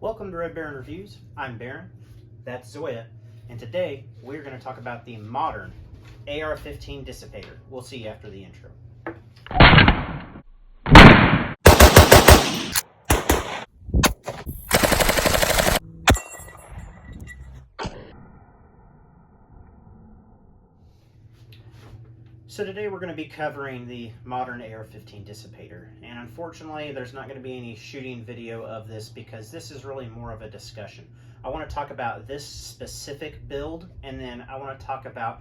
Welcome to Red Barron Reviews. I'm Barron, that's Zoya, and today we're going to talk about the modern AR-15 Dissipator. We'll see you after the intro. So today we're going to be covering the modern AR-15 Dissipator, and unfortunately there's not going to be any shooting video of this because this is really more of a discussion. I want to talk about this specific build, and then I want to talk about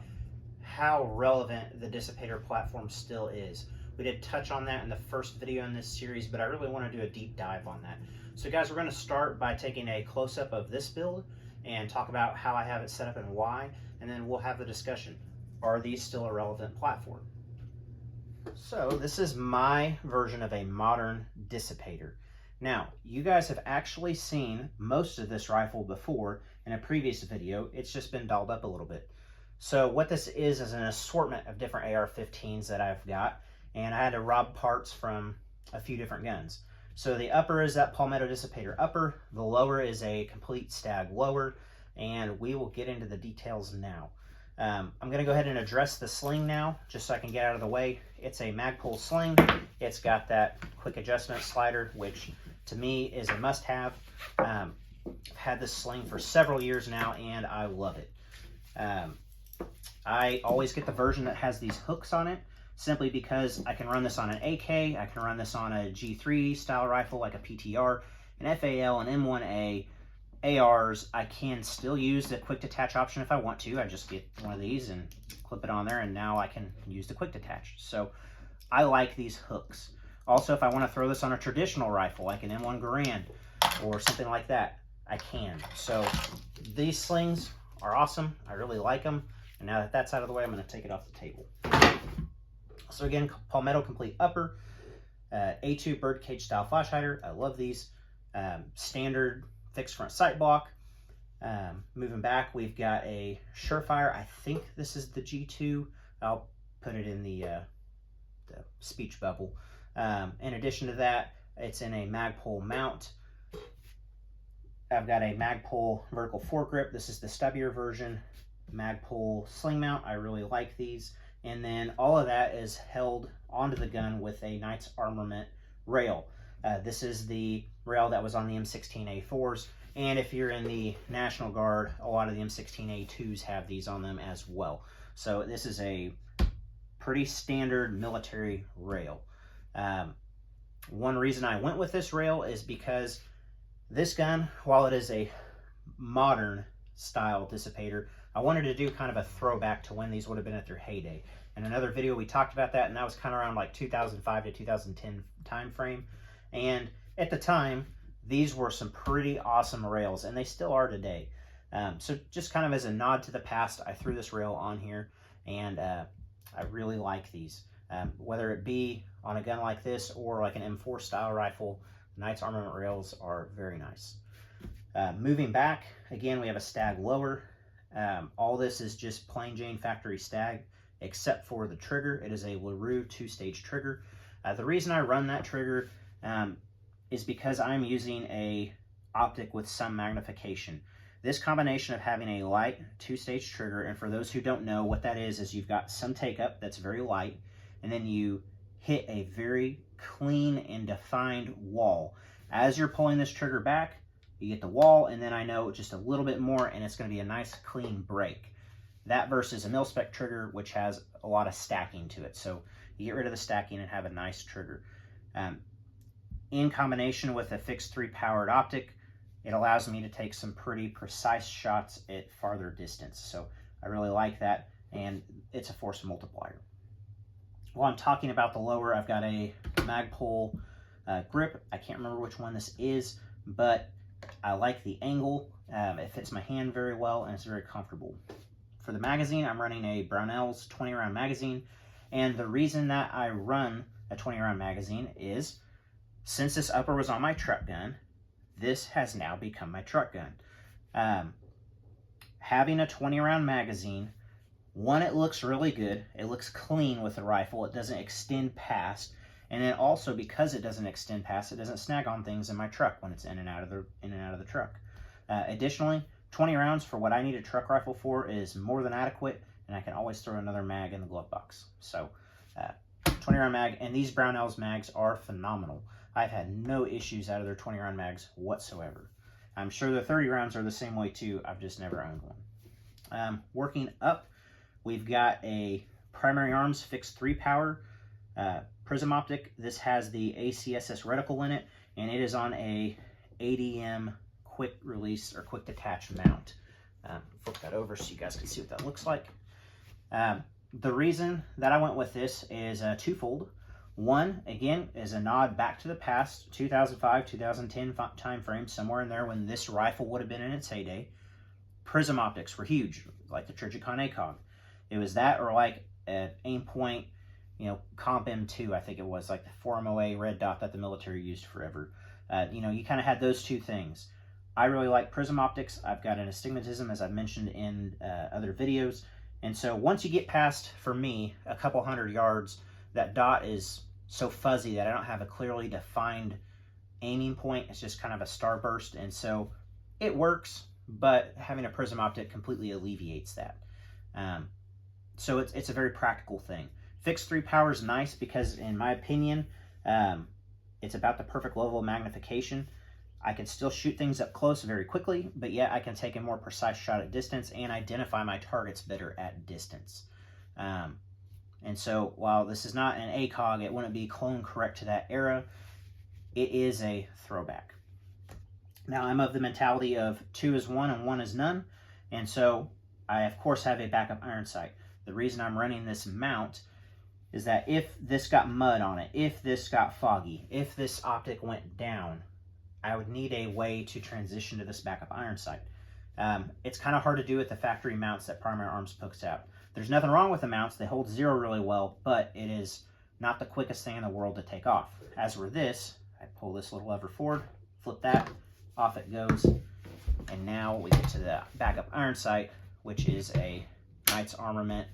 how relevant the Dissipator platform still is. We did touch on that in the first video in this series, but I really want to do a deep dive on that. So guys, we're going to start by taking a close-up of this build and talk about how I have it set up and why, and then we'll have the discussion. Are these still a relevant platform? So this is my version of a modern Dissipator. Now, you guys have actually seen most of this rifle before in a previous video. It's just been dolled up a little bit. So what this is an assortment of different AR-15s that I've got, and I had to rob parts from a few different guns. So the upper is that Palmetto Dissipator upper, the lower is a complete Stag lower, and we will get into the details now. I'm going to go ahead and address the sling now, just so I can get out of the way. It's a Magpul sling. It's got that quick adjustment slider, which to me is a must-have. I've had this sling for several years now, and I love it. I always get the version that has these hooks on it, simply because I can run this on an AK, I can run this on a G3 style rifle like a PTR, an FAL, an M1A, ARs. I can still use the quick detach option if I want to. I just get one of these and clip it on there, and now I can use the quick detach. So I like these hooks. Also, if I want to throw this on a traditional rifle like an M1 Garand or something like that, I can. So these slings are awesome. I really like them. And now that that's out of the way, I'm going to take it off the table. So again, Palmetto Complete Upper, A2 birdcage style flash hider. I love these. Standard fixed front sight block. Moving back, we've got a Surefire. I think this is the G2. I'll put it in the speech bubble. In addition to that, it's in a Magpul mount. I've got a Magpul vertical foregrip. This is the stubbier version. Magpul sling mount. I really like these. And then all of that is held onto the gun with a Knight's Armament rail. This is the rail that was on the M16A4s, and if you're in the National Guard, a lot of the M16A2s have these on them as well. So this is a pretty standard military rail. One reason I went with this rail is because this gun, while it is a modern style Dissipator, I wanted to do kind of a throwback to when these would have been at their heyday. In another video, we talked about that, and that was kind of around like 2005 to 2010 time frame. And at the time, these were some pretty awesome rails, and they still are today. So just kind of as a nod to the past, I threw this rail on here, and I really like these. Whether it be on a gun like this or like an M4 style rifle, Knight's Armament rails are very nice. Moving back, again, we have a Stag lower. All this is just plain Jane factory Stag, except for the trigger. It is a LaRue 2-stage trigger. The reason I run that trigger is because I'm using a optic with some magnification. This combination of having a light 2-stage trigger, and for those who don't know what that is you've got some take up that's very light, and then you hit a very clean and defined wall. As you're pulling this trigger back, you get the wall, and then I know just a little bit more, and it's going to be a nice clean break. That versus a mil-spec trigger, which has a lot of stacking to it. So you get rid of the stacking and have a nice trigger. In combination with a fixed 3 powered optic, it allows me to take some pretty precise shots at farther distance. So I really like that, and it's a force multiplier. While I'm talking about the lower, I've got a Magpul grip. I can't remember which one this is, but I like the angle. It fits my hand very well, and it's very comfortable. For the magazine, I'm running a Brownell's 20-round magazine, and the reason that I run a 20-round magazine is since this upper was on my truck gun, this has now become my truck gun. Having a 20-round magazine, one, it looks really good. It looks clean with the rifle. It doesn't extend past, And then also, because it doesn't extend past, it doesn't snag on things in my truck when it's in and out of the truck. Additionally, 20 rounds for what I need a truck rifle for is more than adequate, and I can always throw another mag in the glove box. So 20 round mag, and these Brownells mags are phenomenal. I've had no issues out of their 20 round mags whatsoever. I'm sure the 30 rounds are the same way too. I've just never owned one. Working up, we've got a primary arms fixed 3-power prism optic. This has the ACSS reticle in it, and it is on a ADM quick release or quick detach mount. Flip that over so you guys can see what that looks like. The reason that I went with this is twofold. One, again, is a nod back to the past, 2005, 2010 time frame, somewhere in there when this rifle would have been in its heyday. Prism optics were huge, like the Trijicon ACOG. It was that, or like an Aimpoint, Comp M2, I think it was, like the 4MOA red dot that the military used forever. You kind of had those two things. I really like prism optics. I've got an astigmatism, as I've mentioned in other videos. And so once you get past, for me, a couple 100 yards, that dot is so fuzzy that I don't have a clearly defined aiming point. It's just kind of a starburst. And so it works, but having a prism optic completely alleviates that. So it's a very practical thing. Fixed 3-power is nice because, in my opinion, it's about the perfect level of magnification. I can still shoot things up close very quickly, but yet I can take a more precise shot at distance and identify my targets better at distance. And so while this is not an ACOG, it wouldn't be clone correct to that era. It is a throwback. Now, I'm of the mentality of 2 is 1 and 1 is none. And so I, of course, have a backup iron sight. The reason I'm running this mount is that if this got mud on it, if this got foggy, if this optic went down, I would need a way to transition to this backup iron sight. It's kind of hard to do with the factory mounts that Primary Arms puts out. There's nothing wrong with the mounts. They hold zero really well, but it is not the quickest thing in the world to take off. As for this, I pull this little lever forward, flip that, off it goes, and now we get to the backup iron sight, which is a Knights Armament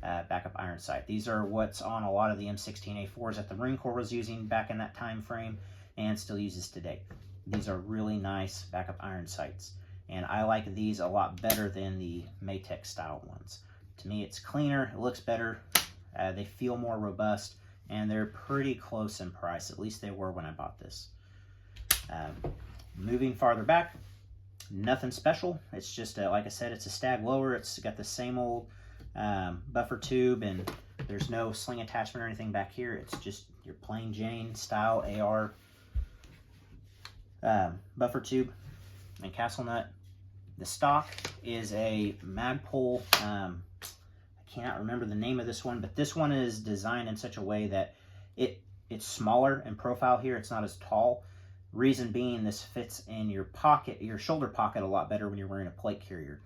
backup iron sight. These are what's on a lot of the M16A4s that the Marine Corps was using back in that time frame and still uses today. These are really nice backup iron sights, and I like these a lot better than the Maytech style ones. To me, it's cleaner, it looks better, they feel more robust, and they're pretty close in price. At least they were when I bought this. Moving farther back, nothing special. It's just, like I said, it's a stag lower. It's got the same old buffer tube, and there's no sling attachment or anything back here. It's just your plain Jane style AR buffer tube and castle nut. The stock is a Magpul. I cannot remember the name of this one, but this one is designed in such a way that it's smaller in profile here. It's not as tall. Reason being, this fits in your pocket, your shoulder pocket, a lot better when you're wearing a plate carrier.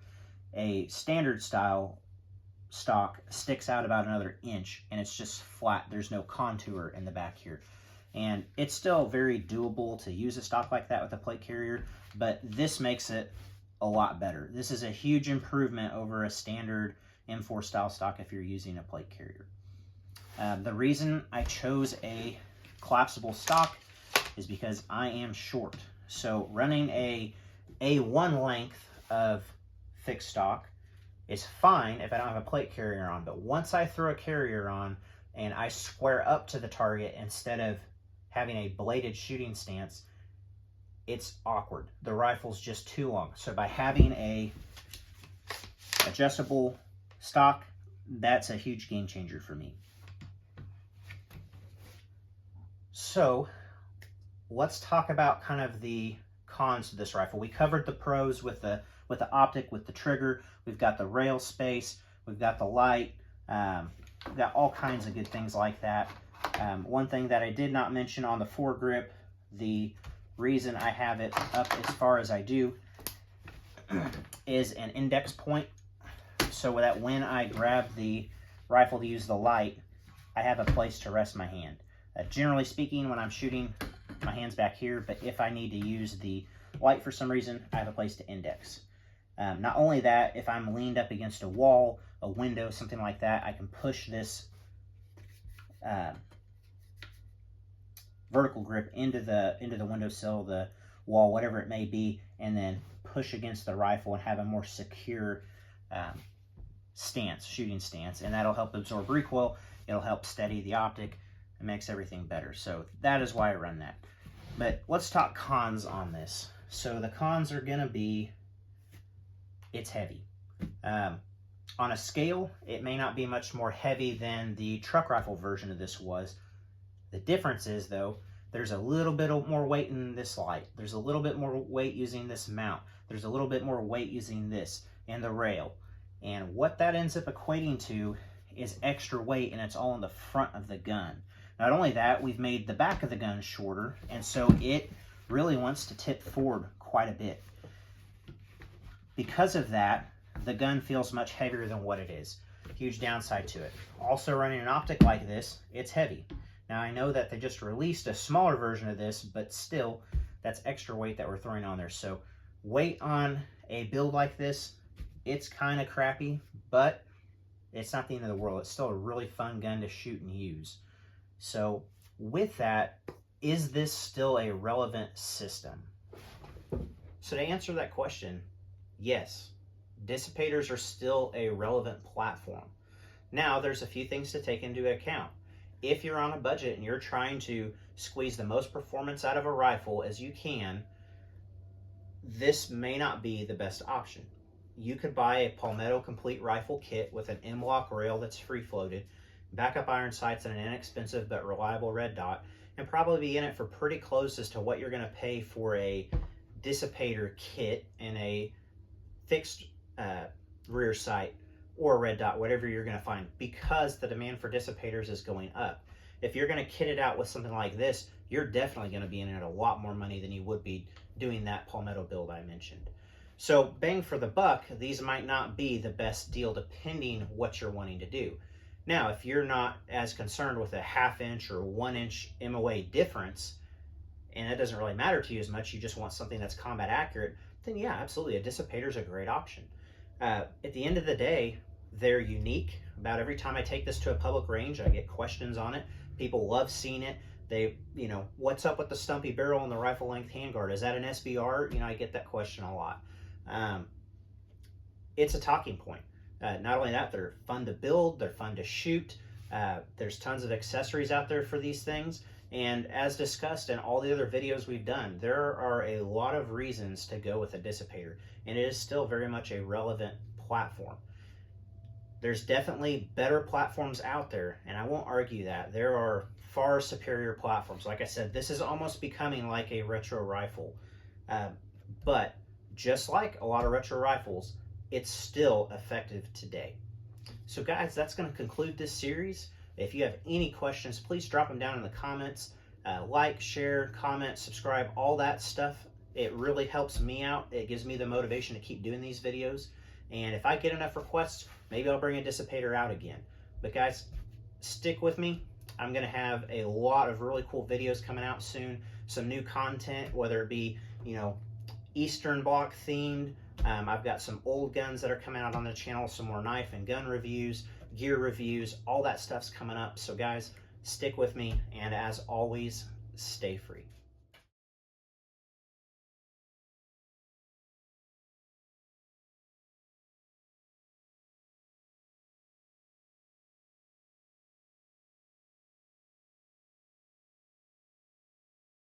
A standard style stock sticks out about another inch, and it's just flat. There's no contour in the back here. And it's still very doable to use a stock like that with a plate carrier, but this makes it a lot better. This is a huge improvement over a standard M4 style stock if you're using a plate carrier. The reason I chose a collapsible stock is because I am short. So running a A1 length of fixed stock is fine if I don't have a plate carrier on, but once I throw a carrier on and I square up to the target instead of having a bladed shooting stance, it's awkward. The rifle's just too long. So by having a adjustable stock, that's a huge game changer for me. So let's talk about kind of the cons of this rifle. We covered the pros with the optic, with the trigger. We've got the rail space. We've got the light. We've got all kinds of good things like that. One thing that I did not mention on the foregrip, the reason I have it up as far as I do is an index point, so that when I grab the rifle to use the light, I have a place to rest my hand. Generally speaking, when I'm shooting, my hand's back here, but if I need to use the light for some reason, I have a place to index. Not only that, if I'm leaned up against a wall, a window, something like that, I can push this vertical grip into the windowsill, the wall, whatever it may be, and then push against the rifle and have a more secure shooting stance, and that'll help absorb recoil. It'll help steady the optic. It makes everything better. So that is why I run that. But let's talk cons on this. So the cons are gonna be, it's heavy. On a scale, it may not be much more heavy than the truck rifle version of this was. The difference is, though, there's a little bit more weight in this light. There's a little bit more weight using this mount. There's a little bit more weight using this and the rail. And what that ends up equating to is extra weight, and it's all in the front of the gun. Not only that, we've made the back of the gun shorter, and so it really wants to tip forward quite a bit. Because of that, the gun feels much heavier than what it is. Huge downside to it. Also, running an optic like this, it's heavy. Now, I know that they just released a smaller version of this, but still, that's extra weight that we're throwing on there. So, weight on a build like this, it's kind of crappy, but it's not the end of the world. It's still a really fun gun to shoot and use. So, with that, is this still a relevant system? So, to answer that question, yes. Dissipators are still a relevant platform. Now, there's a few things to take into account. If you're on a budget and you're trying to squeeze the most performance out of a rifle as you can, this may not be the best option. You could buy a Palmetto complete rifle kit with an M-lock rail that's free-floated, backup iron sights, and an inexpensive but reliable red dot, and probably be in it for pretty close as to what you're going to pay for a Dissipator kit and a fixed rear sight or a red dot, whatever you're going to find, because the demand for Dissipators is going up. If you're going to kit it out with something like this, you're definitely going to be in it a lot more money than you would be doing that Palmetto build I mentioned. So bang for the buck, these might not be the best deal depending what you're wanting to do. Now, if you're not as concerned with a 1/2 inch or 1 inch MOA difference, and it doesn't really matter to you as much, you just want something that's combat accurate, then yeah, absolutely, a Dissipator is a great option. At the end of the day, they're unique. About every time I take this to a public range, I get questions on it. People love seeing it. They, what's up with the stumpy barrel and the rifle length handguard? Is that an SBR? I get that question a lot. It's a talking point. Not only that, they're fun to build, they're fun to shoot. There's tons of accessories out there for these things. And as discussed in all the other videos we've done, there are a lot of reasons to go with a Dissipator, and it is still very much a relevant platform. There's definitely better platforms out there, and I won't argue that. There are far superior platforms. Like I said, this is almost becoming like a retro rifle. But just like a lot of retro rifles, it's still effective today. So guys, that's going to conclude this series. If you have any questions, please drop them down in the comments. Like, share, comment, subscribe, all that stuff. It really helps me out. It gives me the motivation to keep doing these videos. And if I get enough requests, maybe I'll bring a Dissipator out again. But guys, stick with me. I'm going to have a lot of really cool videos coming out soon. Some new content, whether it be, Eastern Bloc themed. I've got some old guns that are coming out on the channel, some more knife and gun reviews, gear reviews, all that stuff's coming up. So guys, stick with me, and as always, stay free.